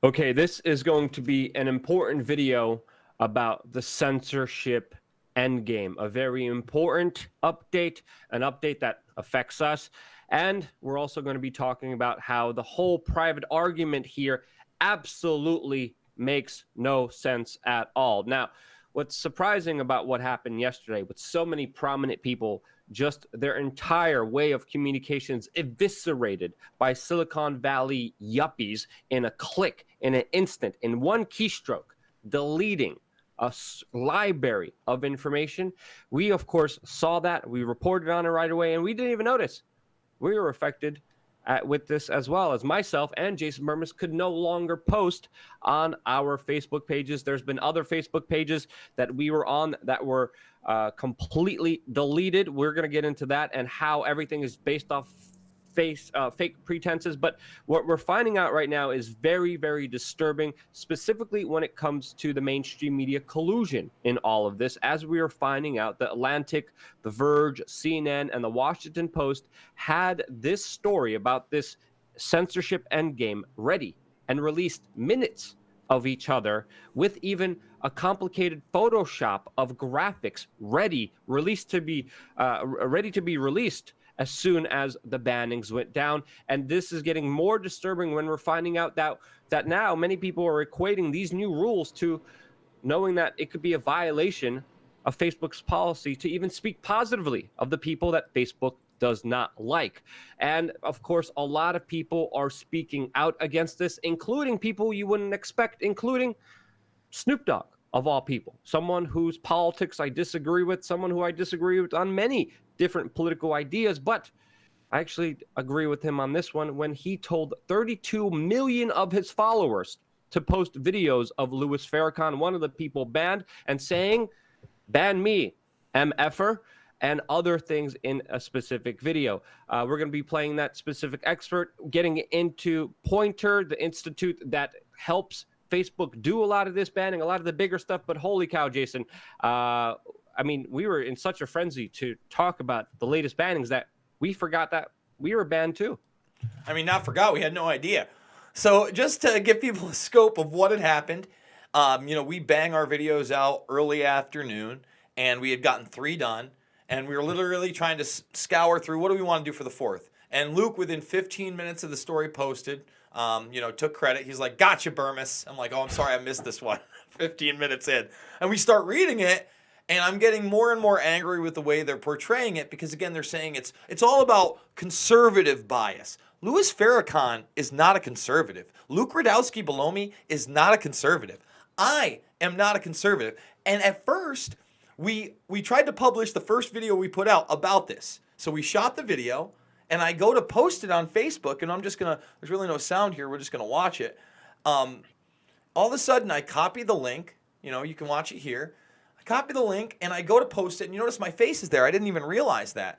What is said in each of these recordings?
Okay, this is going to be an important video about the censorship endgame, a very important update, an update that affects us. And we're also going to be talking about how the whole private argument here absolutely makes no sense at all. Now, what's surprising about what happened yesterday with so many prominent people, just their entire way of communications eviscerated by Silicon Valley yuppies in a click, in an instant, in one keystroke, deleting a library of information. We, of course, saw that. We reported on it right away, and we didn't even notice. We were affected with this as well, as myself and Jason Burmis could no longer post on our Facebook pages. There's been other Facebook pages that we were on that were completely deleted. We're going to get into that and how everything is based off fake pretenses. But what we're finding out right now is very, very disturbing, specifically when it comes to the mainstream media collusion in all of this. As we are finding out, the Atlantic, the Verge, CNN, and the Washington Post had this story about this censorship endgame ready and released minutes of each other with even a complicated Photoshop of graphics ready to be released as soon as the bannings went down. And this is getting more disturbing when we're finding out that now many people are equating these new rules to knowing that it could be a violation of Facebook's policy to even speak positively of the people that Facebook does not like. And of course, a lot of people are speaking out against this, including people you wouldn't expect, including Snoop Dogg, of all people, someone whose politics I disagree with, someone who I disagree with on many different political ideas, but I actually agree with him on this one when he told 32 million of his followers to post videos of Louis Farrakhan, one of the people banned, and saying, ban me, MFer, and other things in a specific video. We're going to be playing that specific expert, getting into Pointer, the institute that helps Facebook do a lot of this banning, a lot of the bigger stuff. But holy cow, Jason, I mean, we were in such a frenzy to talk about the latest bannings that we forgot that we were banned too. I mean, not forgot, we had no idea. So just to give people a scope of what had happened, we bang our videos out early afternoon, and we had gotten 3 done, and we were literally trying to scour through what do we want to do for the 4th. And Luke, within 15 minutes of the story posted, took credit. He's like, gotcha, Burmis. I'm like, oh, I'm sorry, I missed this one. 15 minutes in. And we start reading it, and I'm getting more and more angry with the way they're portraying it because, again, they're saying it's all about conservative bias. Louis Farrakhan is not a conservative. Luke Radowski below me is not a conservative. I am not a conservative. And at first, we tried to publish the first video we put out about this. So we shot the video, and I go to post it on Facebook, and I'm just going to, there's really no sound here, we're just going to watch it. All of a sudden, I copy the link. You can watch it here. I copy the link, and I go to post it, and you notice my face is there. I didn't even realize that.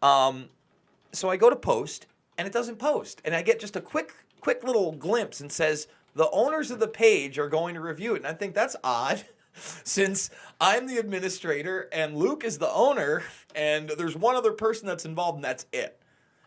So I go to post, and it doesn't post. And I get just a quick little glimpse and says, the owners of the page are going to review it. And I think that's odd since I'm the administrator and Luke is the owner and there's one other person that's involved and that's it.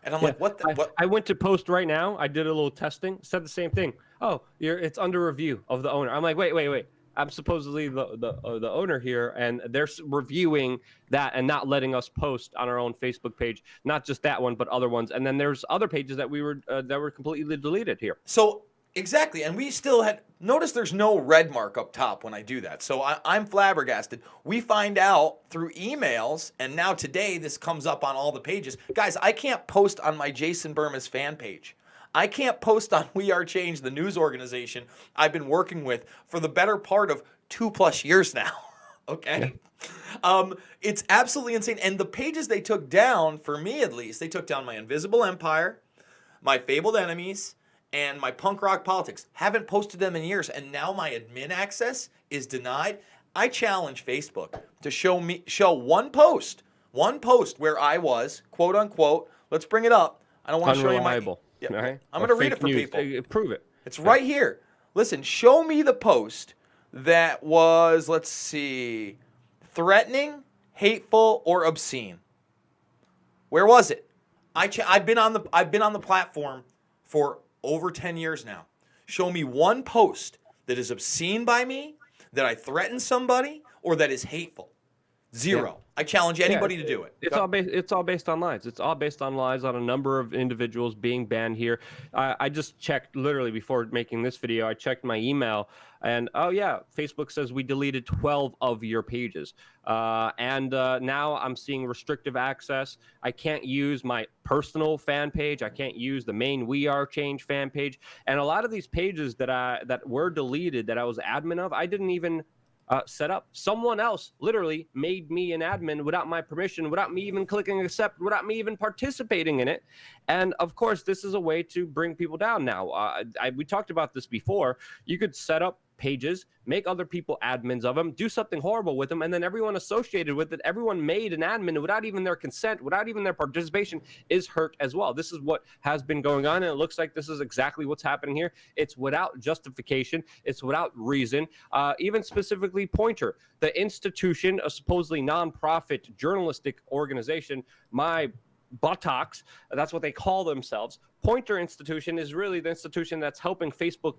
And I'm like, what? I went to post right now. I did a little testing, said the same thing. Oh, it's under review of the owner. I'm like, wait. I'm supposedly the owner here, and they're reviewing that and not letting us post on our own Facebook page. Not just that one, but other ones. And then there's other pages that were completely deleted here. So exactly, and we still had notice there's no red mark up top when I do that. So I'm flabbergasted. We find out through emails, and now today this comes up on all the pages. Guys, I can't post on my Jason Burmis fan page. I can't post on We Are Change, the news organization I've been working with for the better part of 2+ years now. Okay? It's absolutely insane. And the pages they took down, for me at least, they took down my Invisible Empire, my Fabled Enemies, and my Punk Rock Politics. Haven't posted them in years, and now my admin access is denied. I challenge Facebook to show one post where I was, quote unquote, let's bring it up. I don't want to show you my... Yeah. Right. I'm going to read it for news. people. Prove it. It's right here. Listen, show me the post that was, let's see, threatening, hateful, or obscene. Where was it? I've been on the platform for over 10 years now. Show me one post that is obscene by me, that I threaten somebody, or that is hateful. Zero. I challenge anybody to do it. It's all based on lies. It's all based on lies on a number of individuals being banned here. I just checked literally before making this video. I checked my email, and oh yeah, Facebook says we deleted 12 of your pages. And now I'm seeing restrictive access. I can't use my personal fan page. I can't use the main We Are Change fan page. And a lot of these pages that were deleted that I was admin of, I didn't even set up. Someone else literally made me an admin without my permission, without me even clicking accept, without me even participating in it. And of course, this is a way to bring people down now. We talked about this before. You could set up pages, make other people admins of them, do something horrible with them, and then everyone associated with it, everyone made an admin without even their consent, without even their participation, is hurt as well. This is what has been going on, and it looks like this is exactly what's happening here. It's without justification. It's without reason. Even specifically Pointer, the institution, a supposedly nonprofit journalistic organization, my buttocks, that's what they call themselves. Pointer Institution is really the institution that's helping Facebook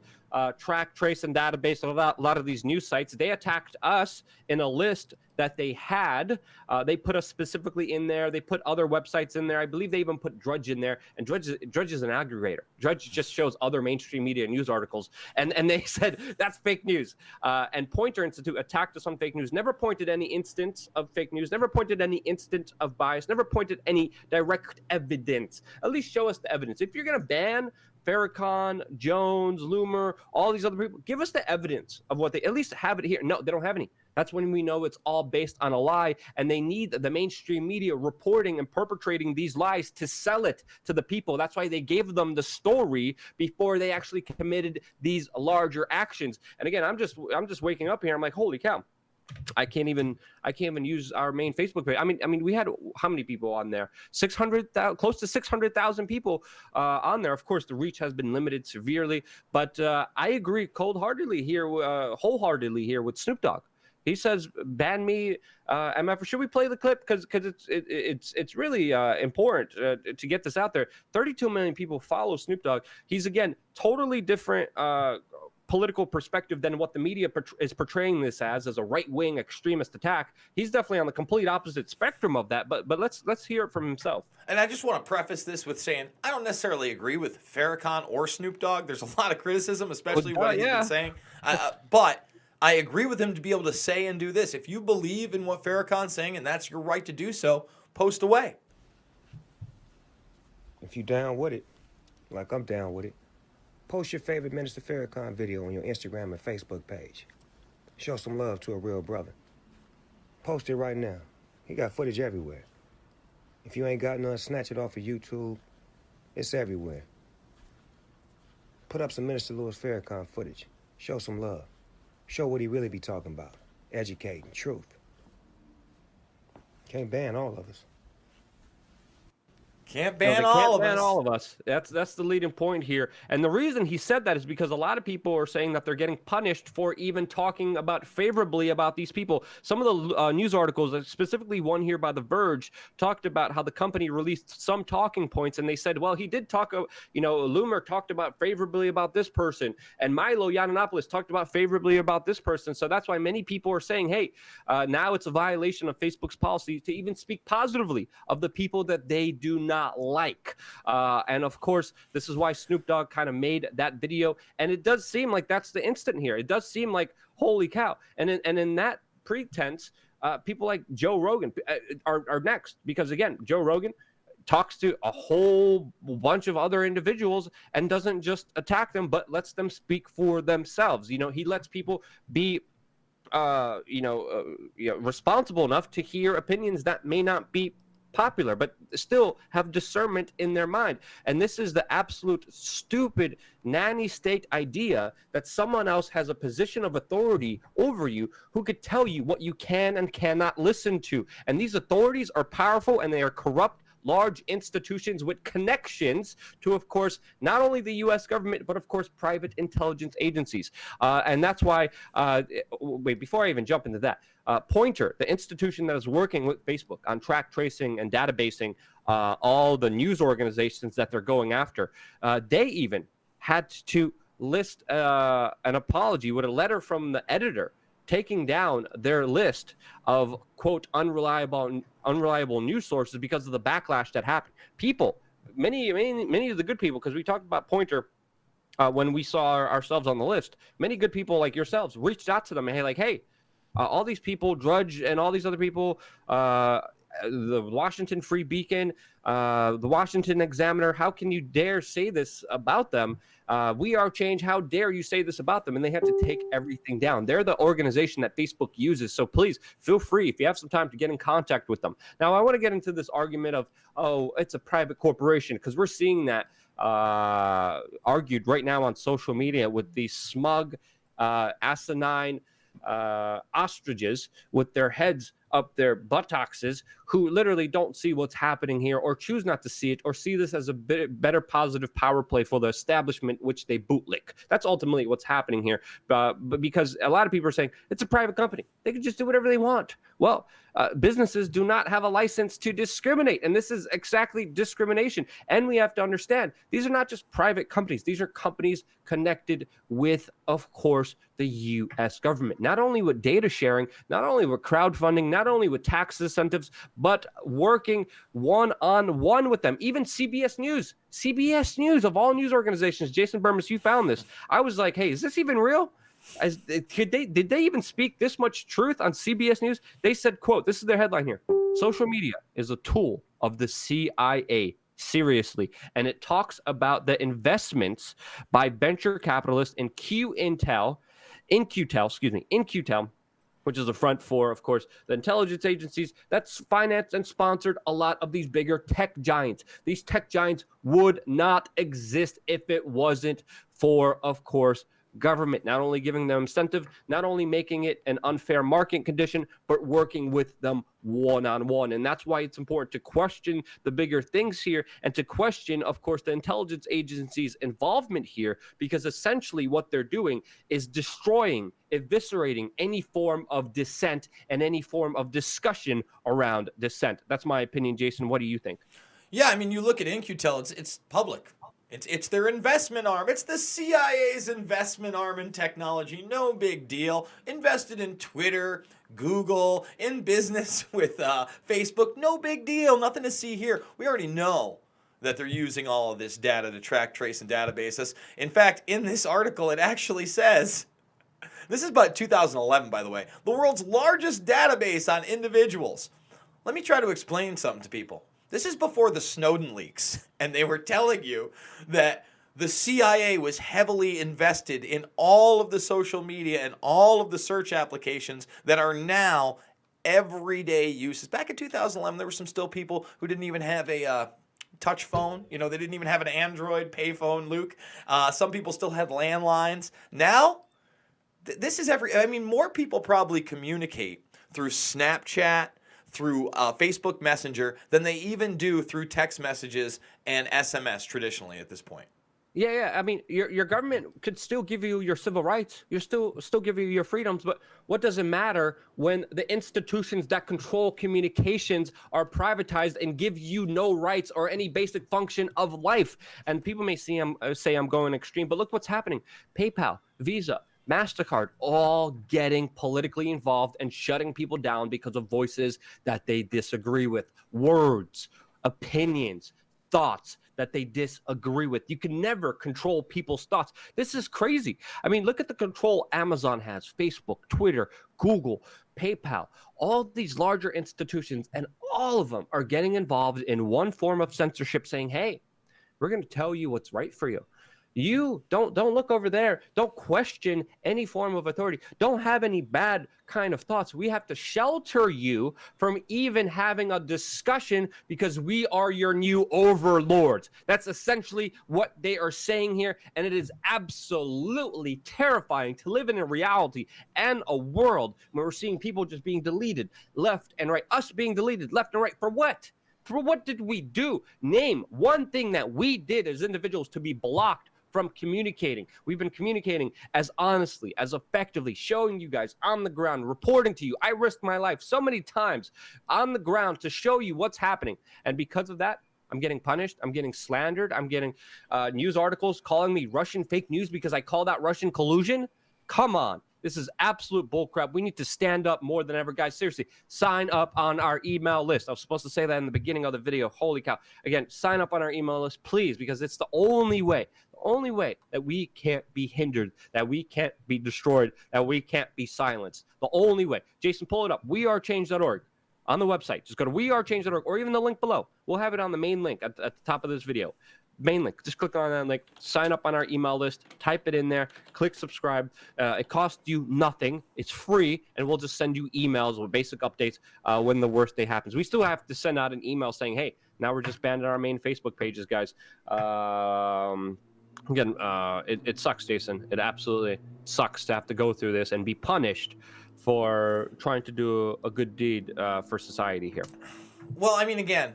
track, trace, and database a lot of these news sites. They attacked us in a list that they had. They put us specifically in there. They put other websites in there. I believe they even put Drudge in there. And Drudge is an aggregator. Drudge just shows other mainstream media news articles. And they said, that's fake news. And Pointer Institute attacked us on fake news. Never pointed any instance of fake news. Never pointed any instance of bias. Never pointed any direct evidence. At least show us the evidence. If you're going to ban Farrakhan, Jones, Loomer, all these other people, give us the evidence of what they at least have it here. No, they don't have any. That's when we know it's all based on a lie, and they need the mainstream media reporting and perpetrating these lies to sell it to the people. That's why they gave them the story before they actually committed these larger actions. And again, I'm just waking up here. I'm like, holy cow. I can't even use our main Facebook page. I mean, we had how many people on there? 600,000, close to 600,000 people on there. Of course, the reach has been limited severely, but I agree wholeheartedly here with Snoop Dogg. He says, "Ban me, MF." Should we play the clip? Because it's really important to get this out there. 32 million people follow Snoop Dogg. He's again totally different political perspective than what the media is portraying this as a right-wing extremist attack. He's definitely on the complete opposite spectrum of that. But let's hear it from himself. And I just want to preface this with saying I don't necessarily agree with Farrakhan or Snoop Dogg. There's a lot of criticism, especially what he's been saying. But I agree with him to be able to say and do this. If you believe in what Farrakhan's saying, and that's your right to do so, post away. If you down with it, like I'm down with it, post your favorite Minister Farrakhan video on your Instagram and Facebook page. Show some love to a real brother. Post it right now. He got footage everywhere. If you ain't got none, snatch it off of YouTube. It's everywhere. Put up some Minister Louis Farrakhan footage. Show some love. Show what he really be talking about. Educating, truth. Can't ban all of us. Can't ban all of us. That's the leading point here. And the reason he said that is because a lot of people are saying that they're getting punished for even talking about favorably about these people. Some of the news articles, specifically one here by The Verge, talked about how the company released some talking points, and they said, well, he did talk, Loomer talked about favorably about this person, and Milo Yiannopoulos talked about favorably about this person. So that's why many people are saying, hey, now it's a violation of Facebook's policy to even speak positively of the people that they do not like. And of course, this is why Snoop Dogg kind of made that video. And it does seem like that's the instant here. It does seem like, holy cow. And in that pretense, people like Joe Rogan are next. Because again, Joe Rogan talks to a whole bunch of other individuals and doesn't just attack them, but lets them speak for themselves. He lets people be responsible enough to hear opinions that may not be popular, but still have discernment in their mind. And this is the absolute stupid nanny state idea that someone else has a position of authority over you who could tell you what you can and cannot listen to. And these authorities are powerful, and they are corrupt, large institutions with connections to, of course, not only the U.S. government, but of course, private intelligence agencies. And that's why, wait, before I even jump into that, Pointer, the institution that is working with Facebook on track tracing and databasing all the news organizations that they're going after, they even had to list an apology with a letter from the editor taking down their list of, quote, unreliable news sources because of the backlash that happened. People, many of the good people, because we talked about Pointer when we saw ourselves on the list, many good people like yourselves reached out to them and, hey, all these people, Drudge and all these other people, the Washington Free Beacon, the Washington Examiner, how can you dare say this about them? We Are Change, how dare you say this about them? And they have to take everything down. They're the organization that Facebook uses. So please feel free, if you have some time, to get in contact with them. Now, I want to get into this argument of, oh, it's a private corporation, because we're seeing that argued right now on social media with these smug, asinine ostriches with their heads up their buttocks, who literally don't see what's happening here, or choose not to see it, or see this as a bit better positive power play for the establishment, which they bootlick. That's ultimately what's happening here. But because a lot of people are saying it's a private company, they can just do whatever they want. Well, businesses do not have a license to discriminate, and this is exactly discrimination. And we have to understand, these are not just private companies. These are companies connected with, of course, the U.S. government, not only with data sharing, not only with crowdfunding, not only with tax incentives, but working one-on-one with them. Even CBS News of all news organizations. Jason Burmis, you found this. I was like, hey, is this even real? Did they even speak this much truth on CBS News? They said, quote, this is their headline here: social media is a tool of the CIA. Seriously. And it talks about the investments by venture capitalists in InQtel, which is the front for, of course, the intelligence agencies that's financed and sponsored a lot of these bigger tech giants. These tech giants would not exist if it wasn't for, of course, government not only giving them incentive, not only making it an unfair market condition, but working with them one-on-one. And that's why it's important to question the bigger things here, and to question, of course, the intelligence agency's involvement here, because essentially what they're doing is destroying, eviscerating any form of dissent and any form of discussion around dissent. That's my opinion. Jason, what do you think? Yeah, I mean, you look at InQtel, it's public. It's their investment arm. It's the CIA's investment arm in technology. No big deal. Invested in Twitter, Google, in business with Facebook. No big deal. Nothing to see here. We already know that they're using all of this data to track, trace, and databases. In fact, in this article, it actually says, this is about 2011, by the way, the world's largest database on individuals. Let me try to explain something to people. This is before the Snowden leaks, and they were telling you that the CIA was heavily invested in all of the social media and all of the search applications that are now everyday uses. Back in 2011, there were some still people who didn't even have a touch phone. You know, they didn't even have an Android payphone, Luke. Some people still had landlines. Now, this is more people probably communicate through Snapchat, through Facebook Messenger, than they even do through text messages and SMS traditionally at this point. Yeah. I mean, your government could still give you your civil rights. You're still give you your freedoms. But what does it matter when the institutions that control communications are privatized and give you no rights or any basic function of life? And people may say I'm going extreme, but look what's happening. PayPal, Visa, MasterCard, all getting politically involved and shutting people down because of voices that they disagree with, words, opinions, thoughts that they disagree with. You can never control people's thoughts. This is crazy. I mean, look at the control Amazon has, Facebook, Twitter, Google, PayPal, all these larger institutions, and all of them are getting involved in one form of censorship, saying, hey, we're going to tell you what's right for you. You don't look over there. Don't question any form of authority. Don't have any bad kind of thoughts. We have to shelter you from even having a discussion because we are your new overlords. That's essentially what they are saying here. And it is absolutely terrifying to live in a reality and a world where we're seeing people just being deleted left and right. Us being deleted left and right. For what? For what did we do? Name one thing that we did as individuals to be blocked from communicating. We've been communicating as honestly, as effectively, showing you guys on the ground, reporting to you. I risked my life so many times on the ground to show you what's happening. And because of that, I'm getting punished. I'm getting slandered. I'm getting news articles calling me Russian fake news because I called out Russian collusion. Come on. This is absolute bullcrap. We need to stand up more than ever. Guys, seriously, sign up on our email list. I was supposed to say that in the beginning of the video. Holy cow. Again, sign up on our email list, please, because it's the only way that we can't be hindered, that we can't be destroyed, that we can't be silenced. The only way. Jason, pull it up. wearechange.org on the website. Just go to wearechange.org or even the link below. We'll have it on the main link at the top of this video. Main link. Just click on that link, sign up on our email list, type it in there, click subscribe. It costs you nothing. It's free, and we'll just send you emails with basic updates when the worst day happens. We still have to send out an email saying, hey, now we're just banned on our main Facebook pages, guys. Again, it sucks, Jason. It absolutely sucks to have to go through this and be punished for trying to do a good deed for society here. Well, I mean, again,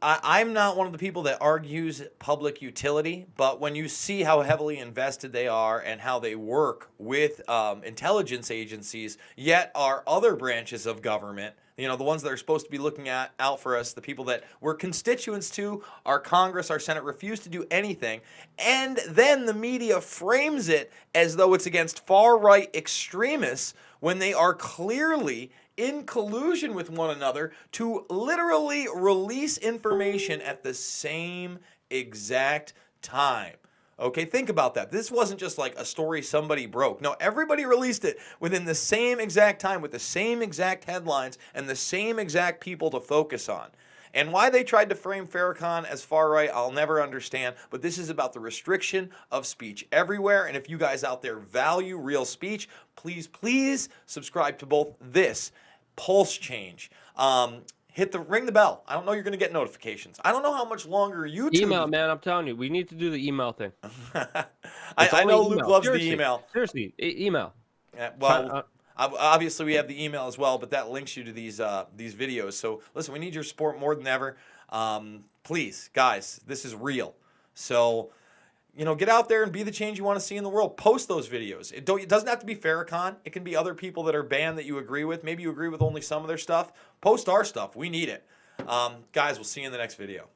I'm not one of the people that argues public utility, but when you see how heavily invested they are and how they work with intelligence agencies, yet our other branches of government, you know, the ones that are supposed to be looking out for us, the people that we're constituents to, our Congress, our Senate, refuse to do anything, and then the media frames it as though it's against far-right extremists when they are clearly in collusion with one another to literally release information at the same exact time. Okay, think about that. This wasn't just like a story somebody broke. No, everybody released it within the same exact time with the same exact headlines and the same exact people to focus on. And why they tried to frame Farrakhan as far right, I'll never understand. But this is about the restriction of speech everywhere. And if you guys out there value real speech, please, please subscribe to both this Pulse Change. Ring the bell. I don't know you're going to get notifications. I don't know how much longer YouTube. Email, man. I'm telling you, we need to do the email thing. I know Luke loves the email. Seriously, email. Yeah, well, obviously we have the email as well, but that links you to these videos. So listen, we need your support more than ever. Please, guys, this is real. So, you know, get out there and be the change you want to see in the world. Post those videos. It doesn't have to be Farrakhan. It can be other people that are banned that you agree with. Maybe you agree with only some of their stuff. Post our stuff. We need it. Guys, we'll see you in the next video.